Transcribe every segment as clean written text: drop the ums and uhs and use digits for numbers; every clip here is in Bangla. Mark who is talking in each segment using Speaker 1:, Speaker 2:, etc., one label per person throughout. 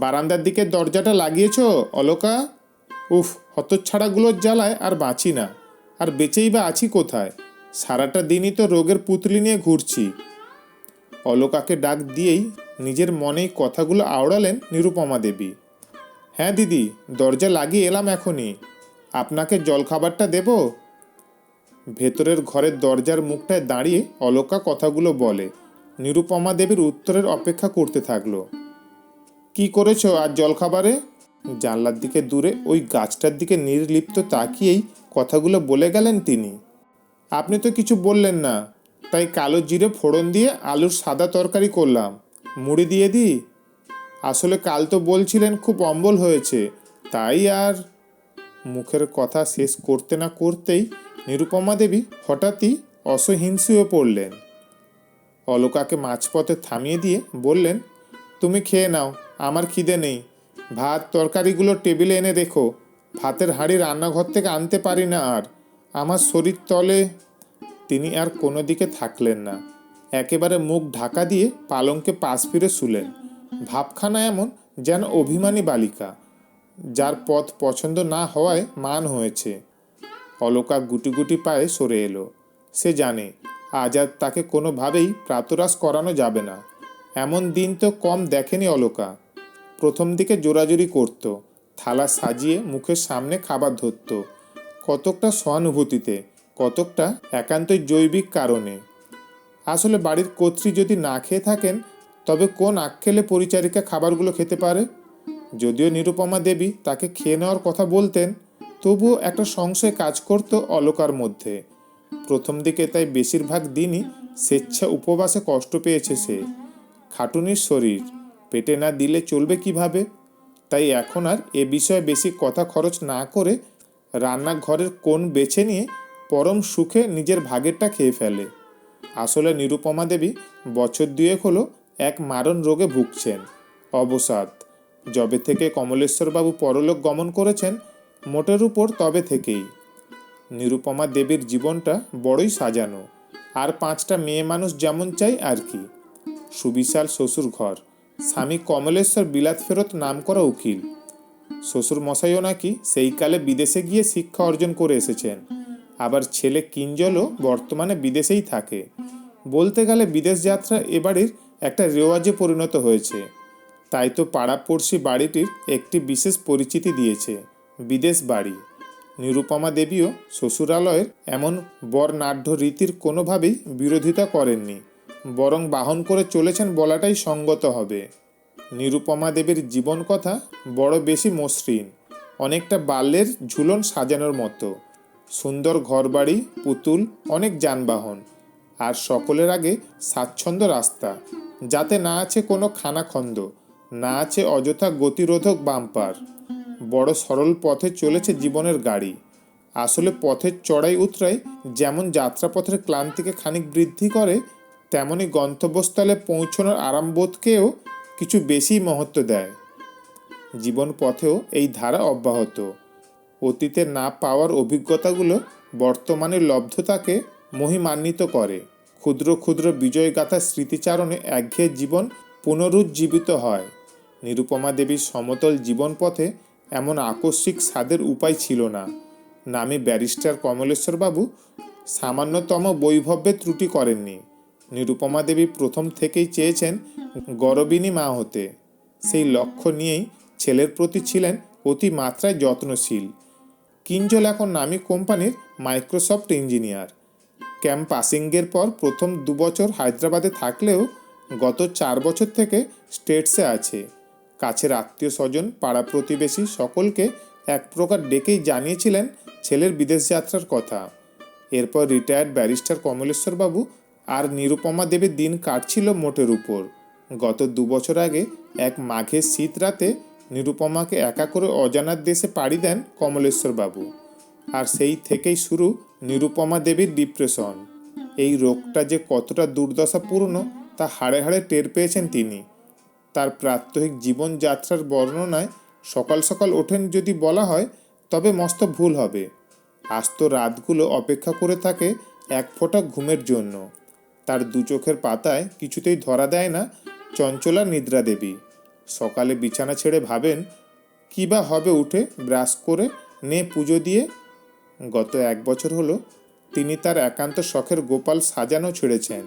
Speaker 1: বারান্দার দিকে দরজাটা লাগিয়েছো অলকা? উফ, হতচ্ছাড়াগুলোর জ্বালায় আর বাঁচি না। আর বেঁচেই বা আছি কোথায়? সারাটা দিনই তো রোগের পুঁতলি নিয়ে ঘুরছি। অলকাকে ডাক দিয়েই নিজের মনেই কথাগুলো আওড়ালেন নিরুপমা দেবী। হ্যাঁ দিদি, দরজা লাগিয়ে এলাম এখনই। আপনাকে জলখাবারটা দেব? ভেতরের ঘরের দরজার মুখটায় দাঁড়িয়ে অলকা কথাগুলো বলে। নিরুপমা দেবীর উত্তরের অপেক্ষা করতে থাকলো। কি করেছো আজ জলখাবারে? জানলার দিকে দূরে ওই গাছটার দিকে নির্লিপ্ত তাকিয়েই কথাগুলো বলে গেলেন তিনি। আপনি তো কিছু বললেন না, তাই কালো জিরে ফোড়ন দিয়ে আলুর সাদা তরকারি করলাম। মুড়ি দিয়ে দিই? আসলে কাল তো বলছিলেন খুব অম্বল হয়েছে, তাই আর। মুখের কথা শেষ করতে না করতেই নিরুপমা দেবী হঠাৎই অসহিষ্ণু হয়ে পড়লেন। অলকাকে মাঝপথে থামিয়ে দিয়ে বললেন, তুমি খেয়ে নাও, আমার খিদে নেই। ভাত তরকারিগুলো টেবিলে এনে রেখো। ভাতের হাঁড়ি রান্নাঘর থেকে আনতে পারি না আর, আমার শরীর তলে। তিনি আর কোনো দিকে থাকলেন না, একেবারে মুখ ঢাকা দিয়ে পালঙ্কে পাশ ফিরে শুলেন। ভাবখানা এমন যেন অভিমানী বালিকা, যার পথ পছন্দ না হওয়ায় মান হয়েছে। অলকা গুটি গুটি পায়ে সরে এলো। সে জানে আজ আর তাকে কোনোভাবেই প্রাতরাশ করানো যাবে না। এমন দিন তো কম দেখেনি অলকা। প্রথম দিকে জোরাজুরি করত, থালা সাজিয়ে মুখের সামনে খাবার ধরত, কতকটা সহানুভূতিতে, কতকটা একান্তই জৈবিক কারণে। আসলে বাড়ির কর্ত্রী যদি না খেয়ে থাকেন, তবে কোন আক্কেলে পরিচারিকা খাবারগুলো খেতে পারে? যদিও নিরুপমা দেবী তাকে খেয়ে নেওয়ার কথা বলতেন, তবুও একটা সংশয় কাজ করত অলকার মধ্যে। প্রথম দিকে তাই বেশিরভাগ দিনই স্বেচ্ছা উপবাসে কষ্ট পেয়েছে সে। খাটুনির শরীর, পেটে না দিলে চলবে কিভাবে? তাই এখন আর এ বিষয়ে বেশি কথা খরচ না করে রান্নাঘরের কোণ বেছে নিয়ে পরম সুখে নিজের ভাগেরটা খেয়ে ফেলে। আসলে নিরুপমা দেবী বছর দুয়েক হলো এক মারণ রোগে ভুগছেন, অবসাদ। যবে থেকে কমলেশ্বরবাবু পরলোক গমন করেছেন, মোটের উপর তবে থেকেই নিরুপমা দেবীর জীবনটা বড়ই সাজানো। আর 5টা মেয়ে মানুষ যেমন চাই আর কি। সুবিশাল শ্বশুর ঘর, স্বামী কমলেশ্বর বিলাত ফেরত নামকরা উকিল। শ্বশুর মশাইও নাকি সেই কালে বিদেশে গিয়ে শিক্ষা অর্জন করে এসেছেন। আবার ছেলে কিঞ্জলও বর্তমানে বিদেশেই থাকে। বলতে গেলে বিদেশ যাত্রা এবাড়ির একটা রেওয়াজে পরিণত হয়েছে। তাই তো পাড়াপড়শি বাড়িটির একটি বিশেষ পরিচিতি দিয়েছে, বিদেশ বাড়ি। নিরুপমা দেবীও শ্বশুরালয়ের এমন বর্ণাঢ্য রীতির কোনোভাবেই বিরোধিতা করেননি, বরং বাহন করে চলেছেন বলাটাই সঙ্গত হবে। নিরুপমা দেবীর জীবন কথা বড় বেশি মসৃণ, অনেকটা বাল্যের ঝুলন সাজানোর মতো। সুন্দর ঘরবাড়ি, পুতুল, অনেক যানবাহন, আর সকলের আগে স্বাচ্ছন্দ্য রাস্তা, যাতে না আছে কোনো খানাখন্দ, না আছে অযথা গতিরোধক বাম্পার। বড় সরল পথে চলেছে জীবনের গাড়ি। আসলে পথের চড়াই উতরাই যেমন যাত্রাপথের ক্লান্তিকে খানিক বৃদ্ধি করে, তেমনি গন্তব্যস্থলে পৌঁছানোর আরামবোধকেও কিছু বেশি মহত্ব দেয়। জীবন পথেও এই ধারা অব্যাহত। অতীতে না পাওয়ার অভিজ্ঞতাগুলো বর্তমানের লব্ধতাকে মহিমান্বিত করে। ক্ষুদ্র ক্ষুদ্র বিজয়গাথা স্মৃতিচারণে একঘেয়ে জীবন পুনরুজ্জীবিত হয়। নিরুপমা দেবীর সমতল জীবন পথে এমন আকস্মিক স্বাদের উপায় ছিল না। নামী ব্যারিস্টার কমলেশ্বরবাবু সামান্যতম বৈভব্যে ত্রুটি করেননি। নিরুপমা দেবী প্রথম থেকেই চেয়েছেন গরবিনী মা হতে। সেই লক্ষ্য নিয়েই ছেলের প্রতি ছিলেন অতি মাত্রায় যত্নশীল। কিঞ্জল এখন নামী কোম্পানির মাইক্রোসফট ইঞ্জিনিয়ার। ক্যাম্প পাসিংয়ের পর প্রথম 2 বছর হায়দ্রাবাদে থাকলেও গত 4 বছর থেকে স্টেটসে আছে। কাছের আত্মীয় স্বজন, পাড়া প্রতিবেশী সকলকে এক প্রকার ডেকেই জানিয়েছিলেন ছেলের বিদেশ যাত্রার কথা। এরপর রিটায়ার্ড ব্যারিস্টার কমলেশ্বরবাবু আর নিরুপমা দেবীর দিন কাটছিল মোটের উপর। গত 2 বছর আগে এক মাঘের শীত রাতে নিরুপমাকে একা করে অজানার দেশে পাড়ি দেন কমলেশ্বরবাবু। আর সেই থেকেই শুরু নিরুপমা দেবীর ডিপ্রেশন। এই রোগটা যে কতটা দুর্দশাপূর্ণ তা হাড়ে হাড়ে টের পেয়েছেন তিনি। তার প্রাত্যহিক জীবনযাত্রার বর্ণনায় সকাল সকাল ওঠেন যদি বলা হয়, তবে মস্ত ভুল হবে। আস্ত রাতগুলো অপেক্ষা করে থাকে এক ফোঁটা ঘুমের জন্য। তার 2 চোখের পাতায় কিছুতেই ধরা দেয় না চঞ্চলা নিদ্রা দেবী। সকালে বিছানা ছেড়ে ভাবেন কী বা হবে উঠে ব্রাশ করে নে পুজো দিয়ে। গত 1 বছর হলো তিনি তার একান্ত শখের গোপাল সাজানো ছেড়েছেন।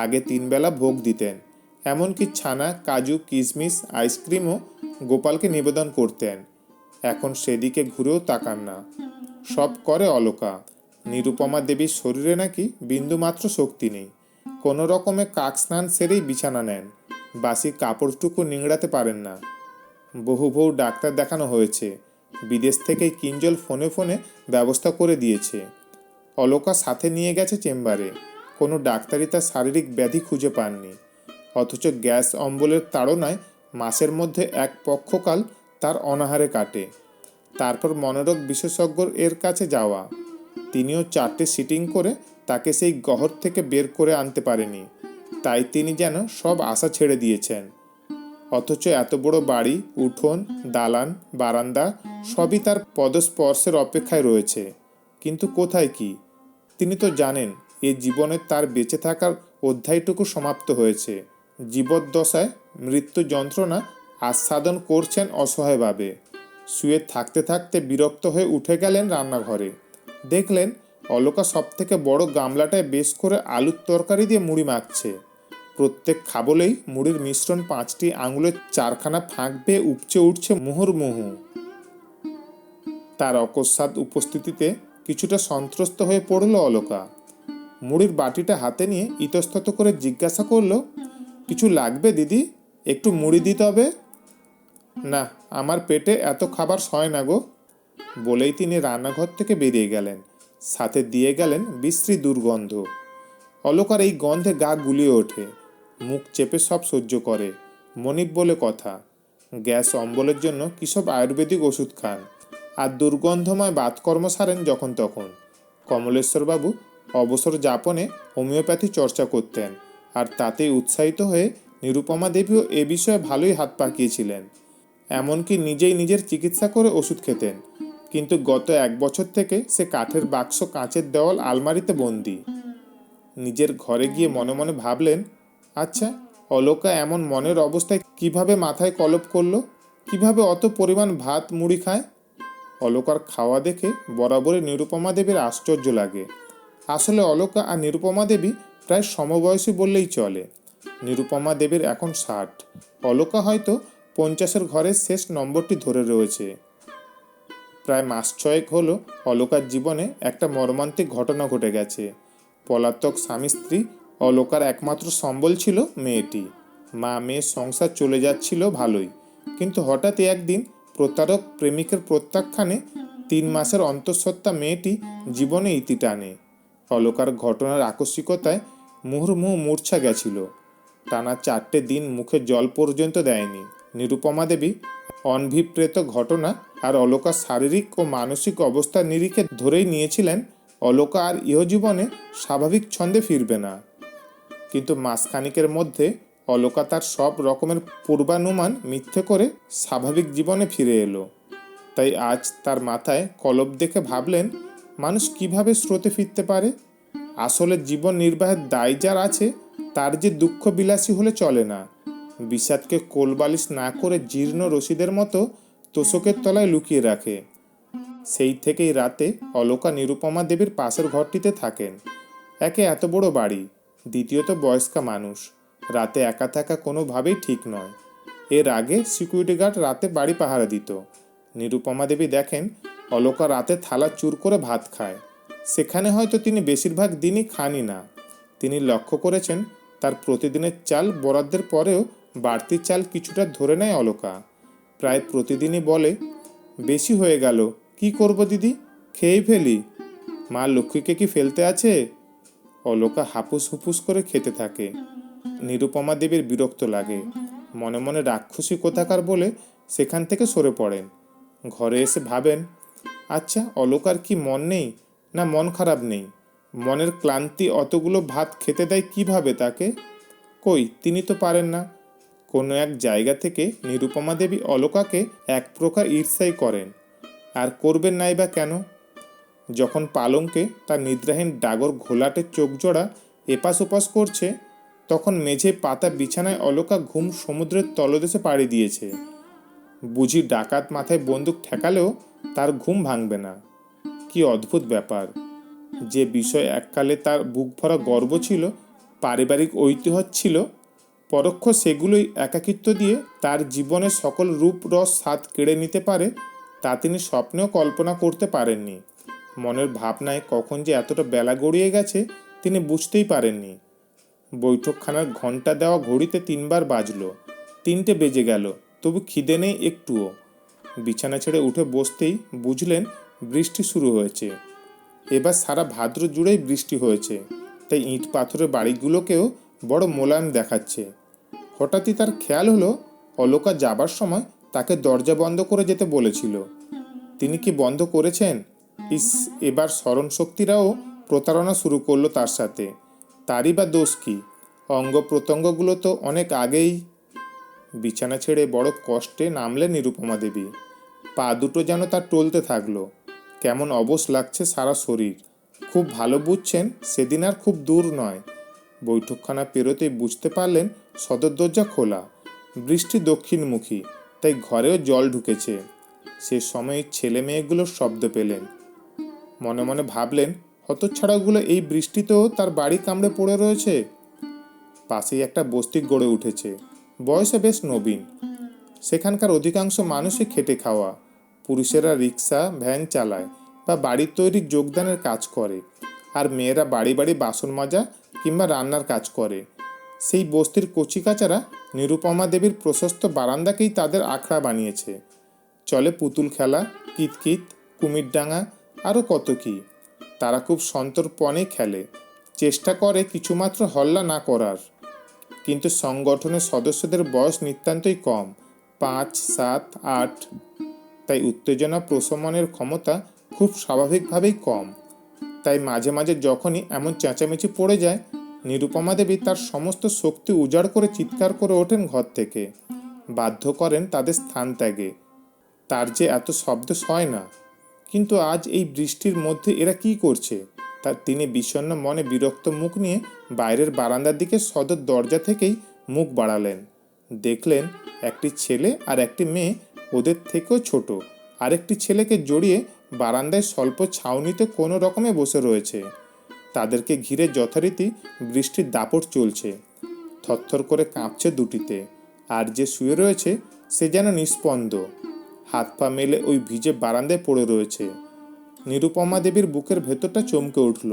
Speaker 1: আগে 3 বেলা ভোগ দিতেন, এমনকি ছানা, কাজু, কিশমিশ, আইসক্রিমও গোপালকে নিবেদন করতেন। এখন সেদিকে ঘুরেও তাকান না। সব করে অলকা। নিরুপমা দেবীর শরীরে নাকি বিন্দুমাত্র শক্তি নেই। কোনো রকমে কাক স্নান সেরেই বিছানা নেন, বাসি কাপড়টুকু নিংড়াতে পারেন না। বহু বহু ডাক্তার দেখানো হয়েছে, বিদেশ থেকে কিঞ্জল ফোনে ফোনে ব্যবস্থা করে দিয়েছে। অলকা সাথে নিয়ে গেছে চেম্বারে, কোনো ডাক্তারই তার শারীরিক ব্যাধি খুঁজে পাননি। অথচ গ্যাস অম্বলের তাড়নায় মাসের মধ্যে এক পক্ষকাল তার অনাহারে কাটে। তারপর মনোরোগ বিশেষজ্ঞর এর কাছে যাওয়া, তিনিও 4টে সিটিং করে তাকে সেই গহর থেকে বের করে আনতে পারেনি। তাই তিনি যেন সব আশা ছেড়ে দিয়েছেন। অথচ এত বড় বাড়ি, উঠোন, দালান, বারান্দা সবই তার পদস্পর্শের অপেক্ষায় রয়েছে, কিন্তু কোথায় কি? তিনি তো জানেন এ জীবনে তার বেঁচে থাকার অধ্যায়টুকু সমাপ্ত হয়েছে। জীবদ্দশায় মৃত্যু যন্ত্রণা আস্বাদন করছেন অসহায়ভাবে। শুয়ে থাকতে থাকতে বিরক্ত হয়ে উঠে গেলেন রান্নাঘরে। দেখলেন অলকা সব থেকে বড় গামলাটায় বেশ করে আলুর তরকারি দিয়ে মুড়ি মাখছে। প্রত্যেক খাবলেই মুড়ির মিশ্রণ 5টি আঙুলের 4খানা ফাঁক বেয়ে উপচে উঠছে মুহুর্মুহু। তার অকস্মাৎ উপস্থিতিতে কিছুটা সন্ত্রস্ত হয়ে পড়ল অলকা। মুড়ির বাটিটা হাতে নিয়ে ইতস্তত করে জিজ্ঞাসা করল, কিছু লাগবে দিদি? একটু মুড়ি দিতে হবে। না, আমার পেটে এত খাবার সয় না গো, বলেই তিনি রান্নাঘর থেকে বেরিয়ে গেলেন। সাথে দিয়ে গেলেন বিশ্রী দুর্গন্ধ। অলকার এই গন্ধে গা গুলিয়ে ওঠে, মুখ চেপে সব সহ্য করে। মনিব বলে কথা, গ্যাস অম্বলের জন্য কী সব আয়ুর্বেদিক ওষুধ খান, আর দুর্গন্ধময় বাতকর্ম সারেন যখন তখন। কমলেশ্বরবাবু অবসর যাপনে হোমিওপ্যাথি চর্চা করতেন, আর তাতেই উৎসাহিত হয়ে নিরুপমা দেবীও এ বিষয়ে ভালোই হাত পাকিয়েছিলেন। এমনকি নিজেই নিজের চিকিৎসা করে ওষুধ খেতেন। কিন্তু গত 1 বছর থেকে সে কাঠের বাক্স, কাঁচের দেওয়াল, আলমারিতে বন্দি। নিজের ঘরে গিয়ে মনে মনে ভাবলেন, আচ্ছা, অলকা এমন মনের অবস্থায় কিভাবে মাথায় কলপ করলো? কিভাবে অত পরিমাণ ভাত মুড়ি খায়? অলকার খাওয়া দেখে বরাবরই নিরুপমা দেবীর আশ্চর্য লাগে। আসলে অলকা আর নিরুপমা দেবী প্রায় সমবয়সী বললেই চলে। নিরুপমা দেবীর এখন 60, অলকা হয়তো 50-এর ঘরের শেষ নম্বরটি ধরে রয়েছে। প্রায় মাস 6 হলো অলকার জীবনে একটা মর্মান্তিক ঘটনা ঘটে গেছে। পলাতক স্বামী স্ত্রী অলকার একমাত্র সম্বল ছিল মেয়েটি। মা মেয়ে সংসার চলে যাচ্ছিল ভালোই, কিন্তু হঠাৎই একদিন প্রতারক প্রেমিকের প্রত্যাখ্যানে 3 মাসের অন্তঃসত্ত্বা মেয়েটি জীবনে ইতি টানে। অলকার ঘটনার আকস্মিকতায় মুহুর্মুহু মূর্ছা গেছিল। টানা 4টে দিন মুখে জল পর্যন্ত দেয়নি। নিরুপমা দেবী অনভিপ্রেত ঘটনা আর অলকার শারীরিক ও মানসিক অবস্থার নিরিখে ধরেই নিয়েছিলেন অলকা আর ইহজীবনে স্বাভাবিক ছন্দে ফিরবে না। কিন্তু মাসখানিকের মধ্যে অলকা তার সব রকমের পূর্বানুমান মিথ্যে করে স্বাভাবিক জীবনে ফিরে এলো। তাই আজ তার মাথায় কলপ দেখে ভাবলেন, মানুষ কিভাবে স্রোতে ফিরতে পারে? আসলে জীবন নির্বাহের দায় যার আছে, তার যে দুঃখ বিলাসী হলে চলে না। বিষাদকে কোলবালিশ না করে জীর্ণ রশিদের মতো তোষকের তলায় লুকিয়ে রাখে। সেই থেকেই রাতে অলকা নিরুপমা দেবীর পাশের ঘরটিতে থাকেন। একে এত বড় বাড়ি, দ্বিতীয়ত বয়স্কা মানুষ, রাতে একা থাকা কোনোভাবেই ঠিক নয়। এর আগে সিকিউরিটি গার্ড রাতে বাড়ি পাহারা দিত। নিরুপমা দেবী দেখেন অলকা রাতে থালা চুর করে ভাত খায়। সেখানে হয়তো তিনি বেশিরভাগ দিনই খানই না। তিনি লক্ষ্য করেছেন তার প্রতিদিনের চাল বরাদ্দের পরেও বাড়তি চাল কিছুটা ধরে নেয় অলকা। প্রায় প্রতিদিনই বলে, বেশি হয়ে গেল, কি করব দিদি, খেয়েই ফেলি। মা লক্ষ্মীকে কি ফেলতে আছে? অলকা হাপুস হুপুস করে খেতে থাকে। নিরুপমা দেবীর বিরক্ত লাগে, মনে মনে রাক্ষসী কোথাকার বলে সেখান থেকে সরে পড়েন। ঘরে এসে ভাবেন, আচ্ছা, অলকার কি মন নেই, না মন খারাপ নেই? মনের ক্লান্তি অতগুলো ভাত খেতে দেয় কিভাবে তাকে? কই, তিনি তো পারেন না। কোনো এক জায়গা থেকে নিরুপমা দেবী অলকাকে এক প্রকার ঈর্ষাই করেন। আর করবেন নাই বা কেন? যখন পালঙ্কে তার নিদ্রাহীন ডাগর ঘোলাটে চোখ জোড়া এপাশ ওপাশ করছে, তখন মেঝে পাতা বিছানায় অলকা ঘুম সমুদ্রের তলদেশে পাড়ি দিয়েছে। বুঝি ডাকাত মাথায় বন্দুক ঠেকালেও তার ঘুম ভাঙবে না। কি অদ্ভুত ব্যাপার! যে বিষয় এককালে তার বুক ভরা গর্ব ছিল, পারিবারিক ঐতিহ্য ছিল, পরোক্ষ সেগুলোই একাকিত্ব দিয়ে তার জীবনের সকল রূপ রস স্বাদ কেড়ে নিতে পারে, তা তিনি স্বপ্নেও কল্পনা করতে পারেননি। মনের ভাবনায় কখন যে এতটা বেলা গড়িয়ে গেছে তিনি বুঝতেই পারেননি। বৈঠকখানার ঘণ্টা দেওয়া ঘড়িতে 3বার বাজল। 3টে বেজে গেল, তবু খিদে নেই একটুও। বিছানা ছেড়ে উঠে বসতেই বুঝলেন বৃষ্টি শুরু হয়েছে। এবার সারা ভাদ্র জুড়েই বৃষ্টি হয়েছে, তাই ইট পাথরের বাড়িগুলোকেও বড় মোলায়েম দেখাচ্ছে। হঠাৎই তার খেয়াল হলো অলকা যাবার সময় তাকে দরজা বন্ধ করে যেতে বলেছিল। তিনি কি বন্ধ করেছেন? ইস, এবার স্মরণশক্তিরাও প্রতারণা শুরু করলো তার সাথে। তারই বা দোষ কি? অঙ্গ প্রত্যঙ্গগুলো তো অনেক আগেই। বিছানা ছেড়ে বড় কষ্টে নামলেন নিরুপমা দেবী। পা দুটো যেন তার টলতে থাকলো। কেমন অবশ লাগছে সারা শরীর। খুব ভালো বুঝছেন সেদিন আর খুব দূর নয়। বৈঠকখানা পেরোতেই বুঝতে পারলেন সদর দরজা খোলা। বৃষ্টি দক্ষিণমুখী, তাই ঘরেও জল ঢুকেছে। সে সময় ছেলে মেয়েগুলোর শব্দ পেলেন। মনে মনে ভাবলেন, হতচ্ছাড়াগুলো এই বৃষ্টিতেও তার বাড়ি কামড়ে পড়ে রয়েছে। পাশেই একটা বস্তি গড়ে উঠেছে, বয়সে বেশ নবীন। সেখানকার অধিকাংশ মানুষই খেটে খাওয়া। পুরুষেরা রিক্সা ভ্যান চালায় বা বাড়ির তৈরির যোগদানের কাজ করে, আর মেয়েরা বাড়ি বাড়ি বাসন মাজা কিংবা রান্নার কাজ করে। সেই বস্তির কচিকাচারা নিরুপমা দেবীর প্রশস্ত বারান্দাকেই তাদের আখড়া বানিয়েছে। চলে পুতুল খেলা, কিতকিত, কুমিরডাঙ্গা, আরও কত কি। তারা খুব সন্তর্পণে খেলে, চেষ্টা করে কিছুমাত্র হল্লা না করার। কিন্তু সংগঠনের সদস্যদের বয়স নিতান্তই কম, 5, 7, 8। তাই উত্তেজনা প্রশমনের ক্ষমতা খুব স্বাভাবিকভাবেই কম। তাই মাঝে মাঝে যখনই এমন চেঁচামেচি পড়ে যায়, নিরুপমা দেবী তার সমস্ত শক্তি উজাড় করে চিৎকার করে ওঠেন ঘর থেকে, বাধ্য করেন তাদের স্থান ত্যাগে। তার যে এত শব্দ সয় না। কিন্তু আজ এই বৃষ্টির মধ্যে এরা কি করছে? তা তিনি বিষণ্ণ মনে বিরক্ত মুখ নিয়ে বাইরের বারান্দার দিকে সদর দরজা থেকেই মুখ বাড়ালেন। দেখলেন একটি ছেলে আর একটি মেয়ে, ওদের থেকেও ছোট আরেকটি ছেলেকে জড়িয়ে বারান্দায় স্বল্প ছাউনিতে কোনো রকমে বসে রয়েছে। তাদেরকে ঘিরে যথারীতি বৃষ্টির দাপট চলছে। থরথর করে কাঁপছে দুটিতে। আর যে শুয়ে রয়েছে সে যেন নিস্পন্দ, হাত পা মেলে ওই ভিজে বারান্দায় পড়ে রয়েছে। নিরুপমা দেবীর বুকের ভেতরটা চমকে উঠল।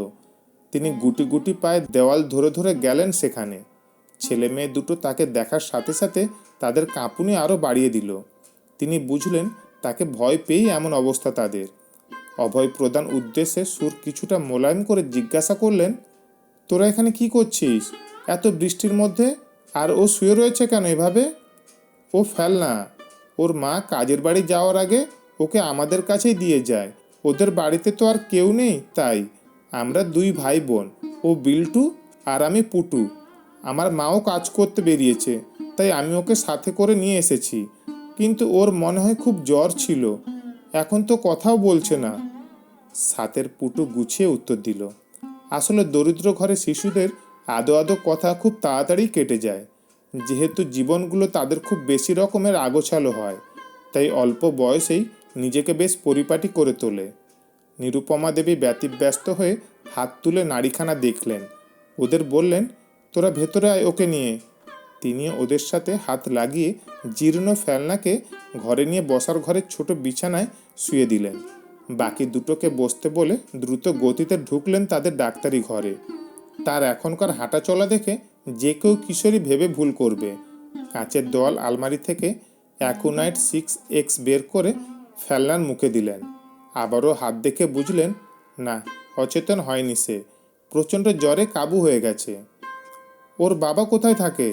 Speaker 1: তিনি গুটি গুটি পায়ে দেওয়াল ধরে ধরে গেলেন সেখানে। ছেলে মেয়ে দুটো তাকে দেখার সাথে সাথে তাদের কাঁপুনি আরও বাড়িয়ে দিল। তিনি বুঝলেন তাকে ভয় পেয়েই এমন অবস্থা তাদের। অভয় প্রদান উদ্দেশ্যে সুর কিছুটা মোলায়েম করে জিজ্ঞাসা করলেন, তোরা এখানে কি করছিস এত বৃষ্টির মধ্যে? আর ও শুয়ে রয়েছে কেন এভাবে? ও ফেলনা, ওর মা কাজের বাড়ি যাওয়ার আগে ওকে আমাদের কাছেই দিয়ে যায়। ওদের বাড়িতে তো আর কেউ নেই, তাই আমরা 2 ভাই বোন। ও বিল্টু আর আমি পুটু। আমার মাও কাজ করতে বেরিয়েছে, তাই আমি ওকে সাথে করে নিয়ে এসেছি। কিন্তু ওর মনে হয় খুব জ্বর ছিল, এখন তো কথাও বলছে না। সাতের পুটু গুছিয়ে উত্তর দিল, আসলে দরিদ্র ঘরে শিশুদের আদো আদো কথা খুব তাড়াতাড়ি কেটে যায়। যেহেতু জীবনগুলো তাদের খুব বেশি রকমের আগোছালো হয়, তাই অল্প বয়সেই নিজেকে বেশ পরিপাটি করে তোলে। নিরুপমা দেবী ব্যতিব্যস্ত হয়ে হাত তুলে নাড়িখানা দেখলেন। ওদের বললেন, তোরা ভেতরে আয় ওকে নিয়ে। তিনি ওদের সাথে হাত লাগিয়ে জীর্ণ ফেলনাকে ঘরে নিয়ে বসার ঘরের ছোট বিছানায় শুয়ে দিলেন। বাকি দুটোকে বসতে বলে দ্রুত গতিতে ঢুকলেন তাদের ডাক্তারি ঘরে। তার এখনকার হাঁটা চলা দেখে যে কেউ কিশোরী ভেবে ভুল করবে। কাঁচের দেওয়াল আলমারি থেকে অ্যাকুনাইট 6X বের করে ফেলনার মুখে দিলেন। আবারও হাত দেখে বুঝলেন না, অচেতন হয়নি সে, প্রচণ্ড জ্বরে কাবু হয়ে গেছে। ওর বাবা কোথায় থাকে?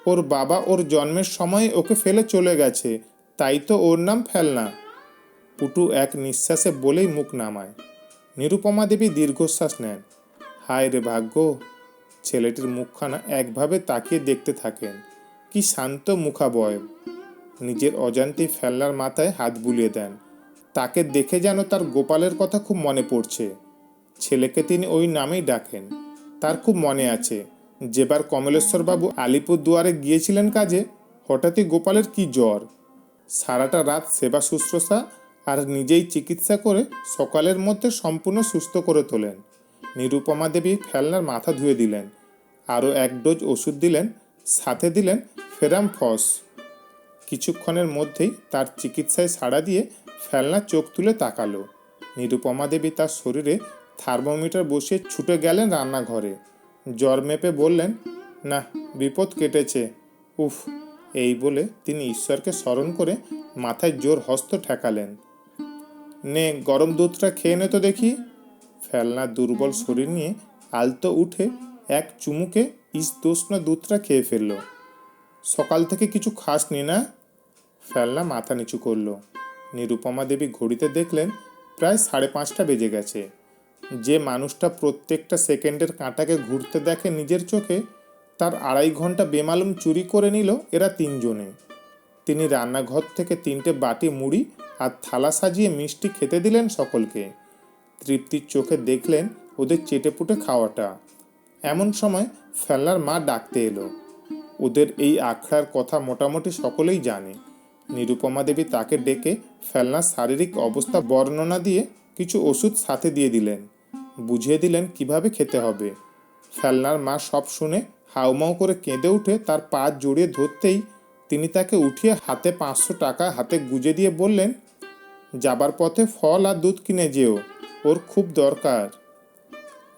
Speaker 1: ওর বাবা ওর জন্মের সময় ওকে ফেলে চলে গেছে, তাই তো ওর নাম ফেলনা। পুটু এক নিঃশ্বাসে বলেই মুখ নামায়। নিরুপমা দেবী দীর্ঘশ্বাস নেন। হায় রে ভাগ্য! ছেলেটির মুখখানা একভাবে তাকিয়ে দেখতে থাকেন। কি শান্ত মুখাবয়ব! নিজের অজান্তেই ফেলনার মাথায় হাত বুলিয়ে দেন। তাকে দেখে যেন তার গোপালের কথা খুব মনে পড়ছে। ছেলেকে তিনি ওই নামেই ডাকেন। তার খুব মনে আছে যেবার কমলেশ্বরবাবু আলিপুরদুয়ারে গিয়েছিলেন কাজে, হঠাৎই গোপালের কি জ্বর। সারাটা রাত সেবা শুশ্রূষা আর নিজেই চিকিৎসা করে সকালের মধ্যে সম্পূর্ণ সুস্থ করে তোলেন। নিরুপমা দেবী ফেলনার মাথা ধুয়ে দিলেন, আরও 1 ডোজ ওষুধ দিলেন, সাথে দিলেন ফেরাম ফস। কিছুক্ষণের মধ্যেই তার চিকিৎসায় সাড়া দিয়ে ফেলনা চোখ তুলে তাকালো। নিরুপমা দেবী তার শরীরে থার্মোমিটার বসিয়ে ছুটে গেলেন রান্নাঘরে। জ্বর মেপে বললেন, না, বিপদ কেটেছে। উফ। এই বলে তিনি ঈশ্বরকে স্মরণ করে মাথায় জোর হস্ত ঠেকালেন। নে, গরম দুধটা খেয়ে নে তো দেখি। ফেলনা দুর্বল শরীর নিয়ে আলতো উঠে এক চুমুকে ইস্তুষ্ণ দুধটা খেয়ে ফেলল। সকাল থেকে কিছু খাসনি না? ফেলনা মাথা নিচু করল। নিরুপমা দেবী ঘড়িতে দেখলেন প্রায় 5:30 বেজে গেছে। যে মানুষটা প্রত্যেকটা সেকেন্ডের কাঁটাকে ঘুরতে দেখে নিজের চোখে, তার 2.5 ঘন্টা বেমালুম চুরি করে নিল এরা 3 জনে। তিনি রান্নাঘর থেকে 3টে বাটি মুড়ি আর থালা সাজিয়ে মিষ্টি খেতে দিলেন সকলকে। তৃপ্তির চোখে দেখলেন ওদের চেটেপুটে খাওয়াটা। এমন সময় ফেলনার মা ডাকতে এলো। ওদের এই আখড়ার কথা মোটামুটি সকলেই জানে। নিরুপমা দেবী তাকে ডেকে ফেলনার শারীরিক অবস্থা বর্ণনা দিয়ে কিছু ওষুধ সাথে দিয়ে দিলেন, বুঝিয়ে দিলেন কিভাবে খেতে হবে। ফেলনার মা সব শুনে হাউমাউ করে কেঁদে উঠে তার পা জড়িয়ে ধরতেই তিনি তাকে উঠিয়ে হাতে 500 টাকা হাতে গুজে দিয়ে বললেন, যাবার পথে ফল আর দুধ কিনে যেও, ওর খুব দরকার।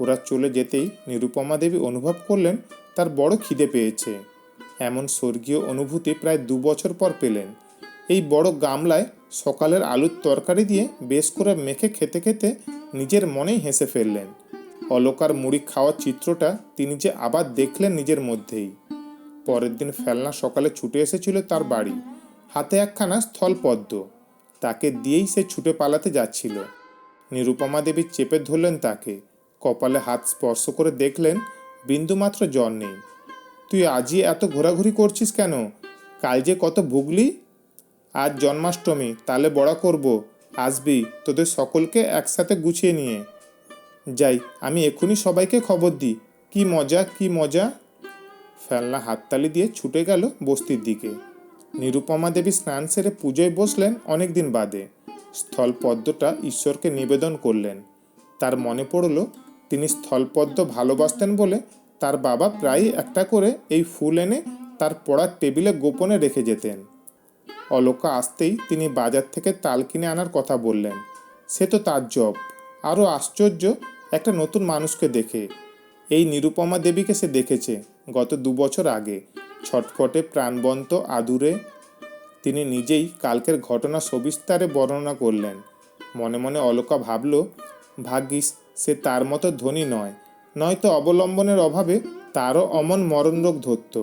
Speaker 1: ওরা চলে যেতেই নিরুপমা দেবী অনুভব করলেন তার বড় খিদে পেয়েছে। এমন স্বর্গীয় অনুভূতি প্রায় 2 বছর পর পেলেন। এই বড় গামলায় সকালের আলুর তরকারি দিয়ে বেশ করে মেখে খেতে খেতে নিজের মনেই হেসে ফেললেন। অলকার মুড়ি খাওয়ার চিত্রটা তিনি যে আবার দেখলেন নিজের মধ্যেই। পরের দিন ফেলনা সকালে ছুটে এসেছিল তার বাড়ি, হাতে একখানা স্থলপদ্ম। তাকে দিয়েই সে ছুটে পালাতে যাচ্ছিল। নিরুপমা দেবী চেপে ধরলেন তাকে, কপালে হাত স্পর্শ করে দেখলেন বিন্দুমাত্র জ্বর নেই। তুই আজই এত ঘোরাঘুরি করছিস কেন? কাল যে কত ভুগলি। আজ জন্মাষ্টমী, তালে বড়া করব, আসবি তোদের সকলকে একসাথে গুছিয়ে নিয়ে। যাই, আমি এক্ষুনি সবাইকে খবর দিই। কি মজা, কি মজা। ফেলনা হাততালি দিয়ে ছুটে গেল বস্তির দিকে। নিরুপমা দেবী স্নান সেরে পুজোয় বসলেন অনেক দিন বাদে। স্থলপদ্মটা ঈশ্বরকে নিবেদন করলেন। তার মনে পড়ল তিনি স্থলপদ্ম ভালোবাসতেন বলে তার বাবা প্রায়ই একটা করে এই ফুল এনে তার পড়ার টেবিলে গোপনে রেখে যেতেন। অলকা আসতেই তিনি বাজার থেকে তাল কিনে আনার কথা বললেন। সে তো তার জব। আরও আশ্চর্য, একটা নতুন মানুষকে দেখে। এই নিরুপমা দেবীকে সে দেখেছে গত 2 বছর আগে, ছটফটে, প্রাণবন্ত, আদুরে। তিনি নিজেই কালকের ঘটনা সবিস্তারে বর্ণনা করলেন। মনে মনে অলকা ভাবল, ভাগ্যিস সে তার মতো ধনী নয়, নয়তো অবলম্বনের অভাবে তারও অমন মরণরোগ ধরত।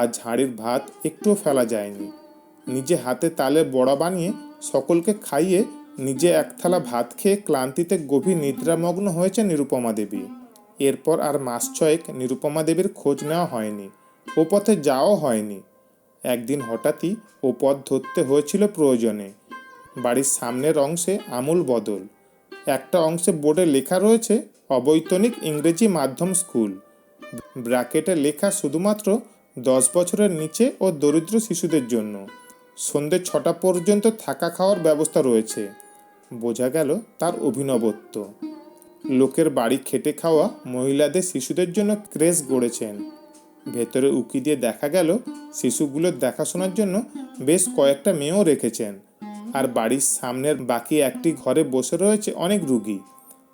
Speaker 1: আজ হাঁড়ির ভাত একটুও ফেলা যায়নি। নিজে হাতে তালের বড়া বানিয়ে সকলকে খাইয়ে নিজে এক থালা ভাত খেয়ে ক্লান্তিতে গভীর নিদ্রামগ্ন হয়েছে নিরুপমা দেবী। এরপর আর মাস 6 নিরুপমা দেবীর খোঁজ নেওয়া হয়নি, ও পথে যাওয়াও হয়নি। একদিন হঠাৎই ও পথ ধরতে হয়েছিল প্রয়োজনে। বাড়ির সামনের অংশে আমূল বদল। একটা অংশে বোর্ডে লেখা রয়েছে অবৈতনিক ইংরেজি মাধ্যম স্কুল। ব্র্যাকেটে লেখা শুধুমাত্র 10 বছরের নিচে ও দরিদ্র শিশুদের জন্য। সন্ধ্যে 6টা পর্যন্ত থাকা খাওয়ার ব্যবস্থা রয়েছে। বোঝা গেল তার অভিনবত্ব। লোকের বাড়ি খেটে খাওয়া মহিলাদের শিশুদের জন্য ক্রেশ গড়েছেন। ভেতরে উকি দিয়ে দেখা গেল শিশুগুলোর দেখাশোনার জন্য বেশ কয়েকটা মেয়েও রেখেছেন। আর বাড়ির সামনের বাকি একটি ঘরে বসে রয়েছে অনেক রুগী।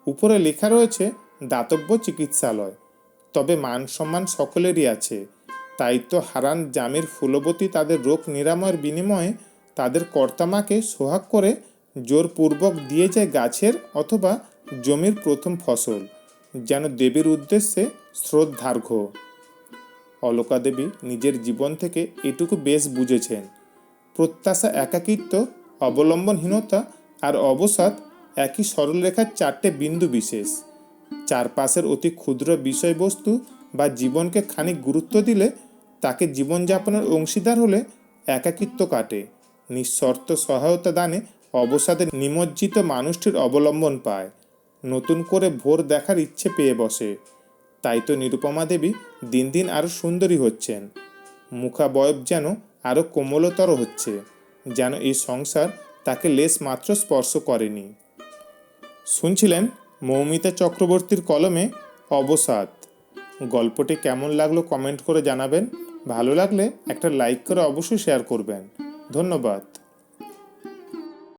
Speaker 1: উপরে লেখা রয়েছে দাতব্য চিকিৎসালয়। তবে মান সম্মান সকলেরই আছে। তাই তো হারান জামির ফুলবতী তাদের রোগ নিরাময়ের বিনিময়ে তাদের কর্তামাকে সোহাগ করে জোরপূর্বক দিয়ে যায় গাছের অথবা জমির প্রথম ফসল, যেন দেবীর উদ্দেশ্যে শ্রদ্ধার্ঘ্য। অলকা দেবী নিজের জীবন থেকে এটুকু বেশ বুঝেছেন। প্রত্যাশা, একাকিত্ব, অবলম্বনহীনতা আর অবসাদ একই সরলরেখার 4টে বিন্দু বিশেষ। চারপাশের অতি ক্ষুদ্র বিষয়বস্তু বা জীবনকে খানিক গুরুত্ব দিলে, তাকে জীবনযাপনের অংশীদার হলে একাকিত্ব কাটে। নিঃশর্ত সহায়তা দানে অবসাদে নিমজ্জিত মানুষটির অবলম্বন পায়, নতুন করে ভোর দেখার ইচ্ছে পেয়ে বসে। তাই তো নিরুপমা দেবী দিন দিন আরও সুন্দরী হচ্ছেন। মুখাবয়ব যেন আরও কোমলতর হচ্ছে, যেন এই সংসার তাকে লেশ মাত্র স্পর্শ করেনি। শুনছিলেন মৌমিতা চক্রবর্তীর কলমে অবসাদ। গল্পটি কেমন লাগলো কমেন্ট করে জানাবেন। ভালো লাগলে একটা লাইক করে অবশ্যই শেয়ার করবেন। ধন্যবাদ।